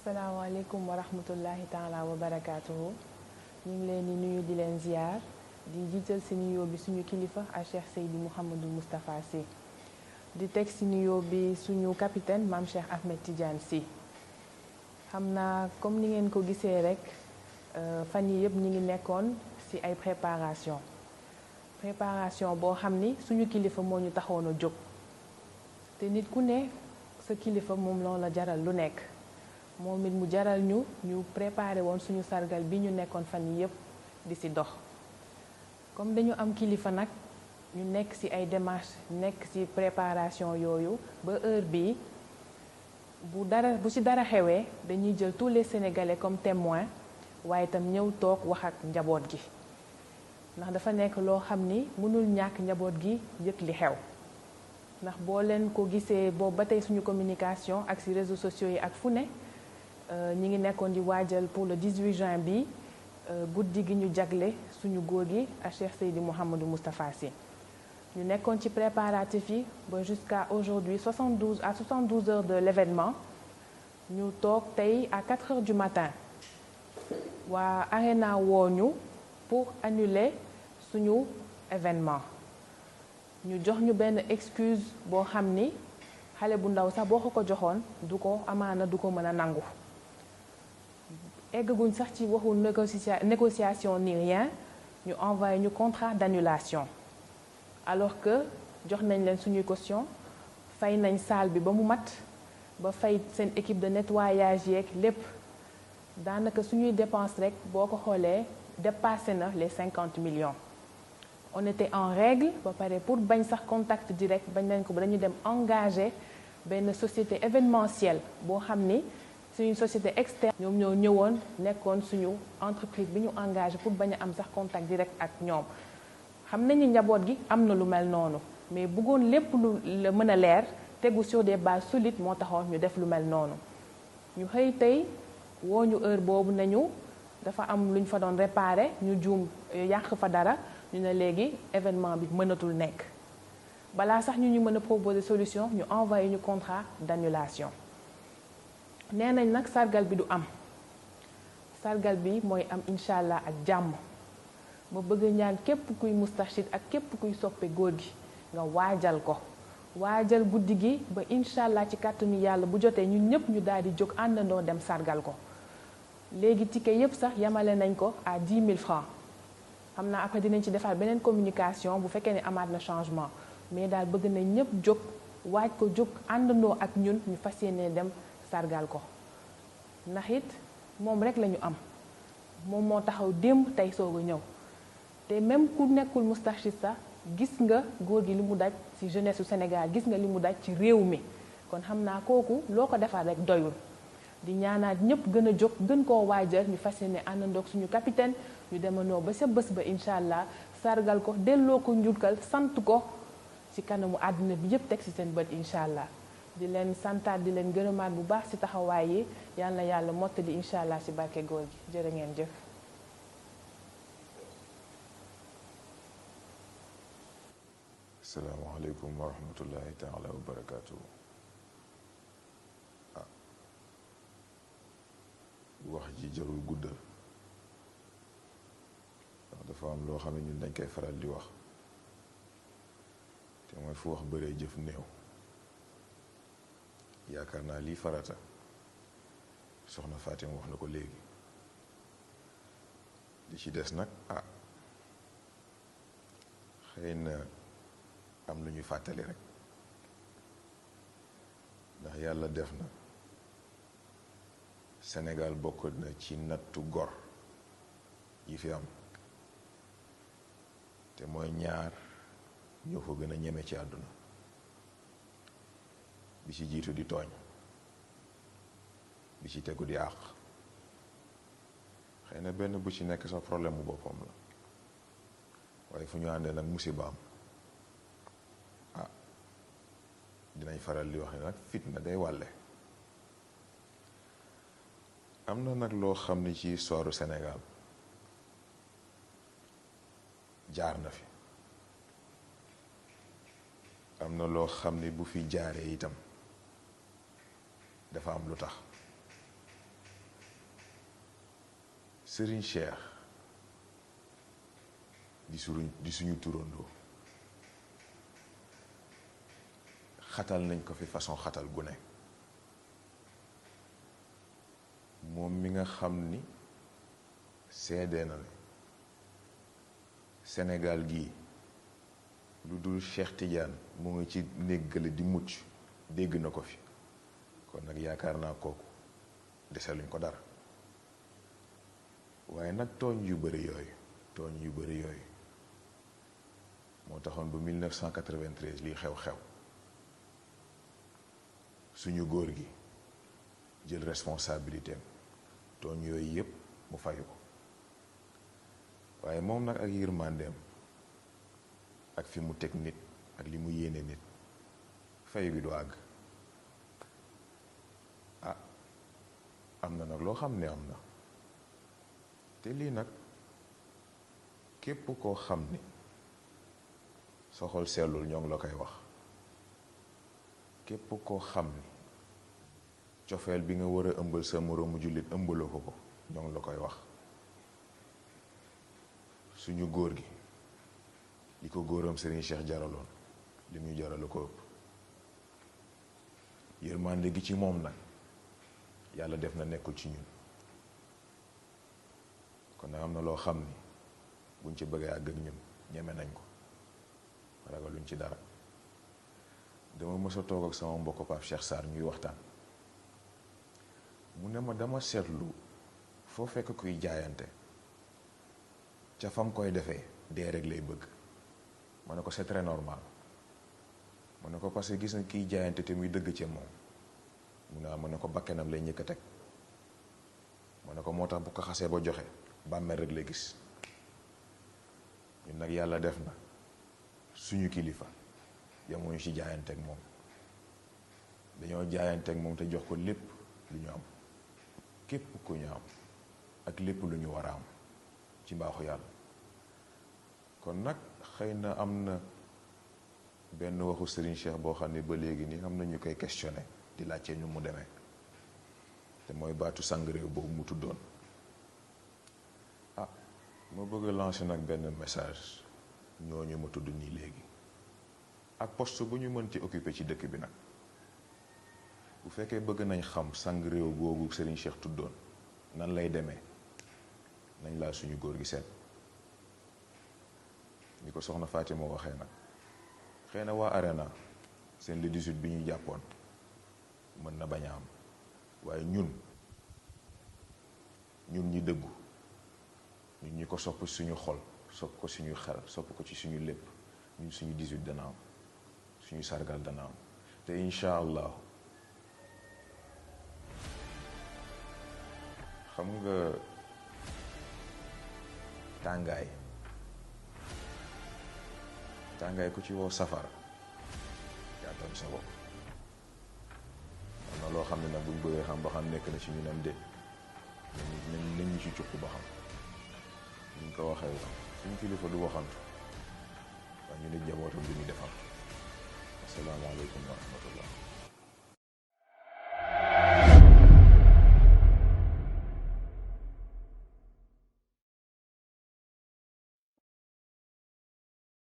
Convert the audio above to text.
asalaamaaleykum wa rahmatullahi taala wa barakaatuhu ñu ngi leen di nuyu di leen ziar di jiital si nuyoo bi suñu kilifa a Cheikh Seydi Mouhamadou Moustapha Sy di teg si nuyoo bi suñu capitaine maam Cheikh Ahmed Tidiane Sy. xam naa comme ni ngeen ko gisee rek fan yi yëpp ñi ngi nekkoon ci ay préparation boo xam ni suñu kilifa moo ñu taxoon a jóg te nit ku ne sa kilifa moom loolu la jaral lu nekk moom it mu jaral ñu préparé woon suñu sargal bi ñu nekkoon fan yi yëpp di ci dox comme dañu am kilifa nag ñu nekk ci ay démarches nekk ci préparation yooyu ba heure bii bu ci dara xewee dañuy jël tous les Sénégalais comme témoins waaye itam ñëw toog wax ak njaboot gi ndax dafa nekk loo xam ni mënul ñàkk njaboot gi yëg li xew ndax boo leen ko gisee boobu ba tey suñu communication ak ci réseaux sociaux yi ak fu ne ñi ngi nekkoon di waajal pour le 18 juin bi guddi gi ñu jagle suñu góor gi a Cheikh Seydi Mouhamadou Moustapha Sy ñu nekkoon ci préparatifs yi ba jusqu'à aujourd'hui 72 heures de l'événement ñu toog tey à 4 heures du matin waa Arena woo ñu pour annuler suñu événement ñu jox ñu benn excuse boo xam ni xale bu ndaw sax boo ko joxoon du ko amaana du ko mën a nangu eggaguñ sax ci waxu négociation ni rien ñu envoyé ñu contrat d'annulation alors que jox nañ leen suñuy caution fay nañ salle bi ba mu mat ba fay seen équipe de nettoyage yeeg lépp daanaka suñuy dépense rek boo ko xoolee dépassé na les 50 millions on était en règle ba pare pour bañ sax contact direct bañ nañ ko ba dañu dem engagé benn société événementielle boo xam ni suñu société externe ñoom ñoo ñëwoon nekkoon suñu entreprise bi ñu engagé pour bañ a am sax contact direct ak ñoom xam nañu njaboot gi am na lu mel noonu mais bëggoon lépp lu la mën a leer tegu sur des bases solides moo taxoon ñu def lu mel noonu ñu xëy tey woo ñu heure boobu nañu dafa am lu ñu fa doon réparer ñu juum yàq fa dara ñu ne léegi événement bi mënatul nekk balaa sax ñu mën a proposer solution ñu envoyé ñu contrat d'annulation nee nañ nag sargal bi du am sargal bi mooy am incha allah ak jàmm ma bëgg ñaan képp kuy Moustarchid ak képp kuy soppe góor gi nga waajal ko waajal guddi gi ba incha allah ci kàttanu yàlla bu jotee ñun ñëpp ñu daal di jóg àndandoo dem sargal ko léegi ticket yëpp sax yamale nañ ko à 10 000 francs xam naa après dinañ ci defaat beneen communication bu fekkee ne amaat na changement mais daal bëgg nañ ñëpp jóg waaj ko jóg àndandoo ak ñun ñu fas yéene dem sargal ko ndax it moom rek la ñu am moom moo taxaw démb tey soog a ñëw te même ku nekkul Moustarchid sax gis nga góor gi li mu daj ci jeunesse su Sénégal gis nga li mu daj ci réew mi kon xam naa kooku loo ko defal rek doyul di ñaanaat ñëpp gën a jóg gën koo waajal ñu fas yéene àndandoog suñu capitaine ñu demandoo ba sa bés ba incha allah sargal ko delloo ko njukkal sant ko ci kanamu àddina bi yëpp teg ci seen bët incha allah di leen santaat di leen gërëmaat bu baax ci taxawaay yi yal na yàlla mottali incha allah ci barke góor gi jërë ngeen jëf. asalaamaaleykum wa rahmatullahi taala wa barakaatu. wax ji jarul guddal ndax dafa am loo xam ne ñun dañ koy faral di wax te mooy fu wax bëree jëf néew yaakaar naa lii farata soxna Fatima wax na ko léegi li ci des nag xëy na am lu ñuy fàttali rek ndax yàlla def na Sénégal bokk na ci nattu gor yi fi am te mooy ñaar ñoo fa gën a ñeme ci àdduna bi ci jiitu di tooñ bi ci tegu di àq xëy na benn bu ci nekk sax problème bu boppam la waaye fu ñu àndee nag musibaam dinañ faral di wax ne nag fitna day wàlle am na nag loo xam ne ci histoire du Sénégal jaar na fi am na loo xam ne bu fi jaaree itam dafa am lu tax Serigne Cheikh di suñu turandoo xatal nañ ko fi façon xatal gu ne moom mi nga xam ni seede na ne Sénégal gii lu dul Cheikh Tidiane mu ngi ci néggale di mucc dégg na ko fi kon nag yaakaar naa kooku deseluñ ko dara waaye nag tooñ yu bari yooyu moo taxoon ba 1993 lii xew-xew suñu góor gi jël responsabilité am tooñ yooyu yépp mu fayu ko waaye moom nag ak yërmandeem ak fi mu teg nit ak li mu yéene nit fayu bi du àgg am na nag loo xam ne am na te lii nag képp koo xam ni sa xol sellul ñoo ngi la koy wax képp koo xam ni cofeel bi nga war a ëmbal sa moroomu jullit ëmbaloo ko ñoo ngi la koy wax suñu góor gi li ko góoram Serigne Cheikh jaraloon li muy jaralu ko ëpp yërmande gi ci moom nag yàlla def na nekkul ci ñun kon nag am na loo xam ni buñ ci bëggee àgg ak ñun ñeme nañ ko ragaluñ ci dara dama mës a toog ak sama mbokk Pape Cheikh Sarr ñuy waxtaan mu ne ma dama seetlu foo fekk kuy jaayante ca fam koy defee dee rek lay bëgg ma ne ko c'est très normal ma ne ko parce que gis na kiy jaayante te muy dëgg ci moom mu ne ma ne ko bakkenam lay ñëkk a teg ma ne ko moo tax bu ko xasee ba joxe bàmmeel rek lay gis ñun nag yàlla def na suñu kilifa yamuñu ci jaayanteeg moom dañoo jaayanteeg moom te jox ko lépp lu ñu am képp ku ñu am ak lépp lu ñu war a am ci mbaaxu yàlla kon nag xëy na am na benn waxu Serigne Cheikh boo xam ne ba léegi nii am na ñu koy questionné di laajte ñu mu demee te mooy baatu sang réew boobu mu tuddoon ma bëgg a lancer nag benn message ñooñu ma tudd nii léegi ak poste bu ñu mënti occupé ci dëkk bi nag bu fekkee bëgg nañ xam sang réew googu Serigne Cheikh tuddoon nan lay demee nañ laa suñu góor gi seet ni ko soxna Fatima waxee nag xëy na waa Arena seen le 18 bi ñu jàppoon mën na bañ a am waaye ñun ñi dëggu ñun ñi ko sopp suñu xol sopp ko suñu xel sopp ko ci suñu lépp ñun suñu 18 dana am suñu sargal dana am te incha allah xam nga tàngaay ku ci woo safara yaa tam sa bopp am na loo xam ne nag buñ bëggee xam ba xam nekk na ci ñu nem de nañ ñu ci cuq ba xam ñu ko waxee suñu kilifa du waxantu waaye ñu ne jabootam du ñu defal asalaamaaleykum wa rahmatullah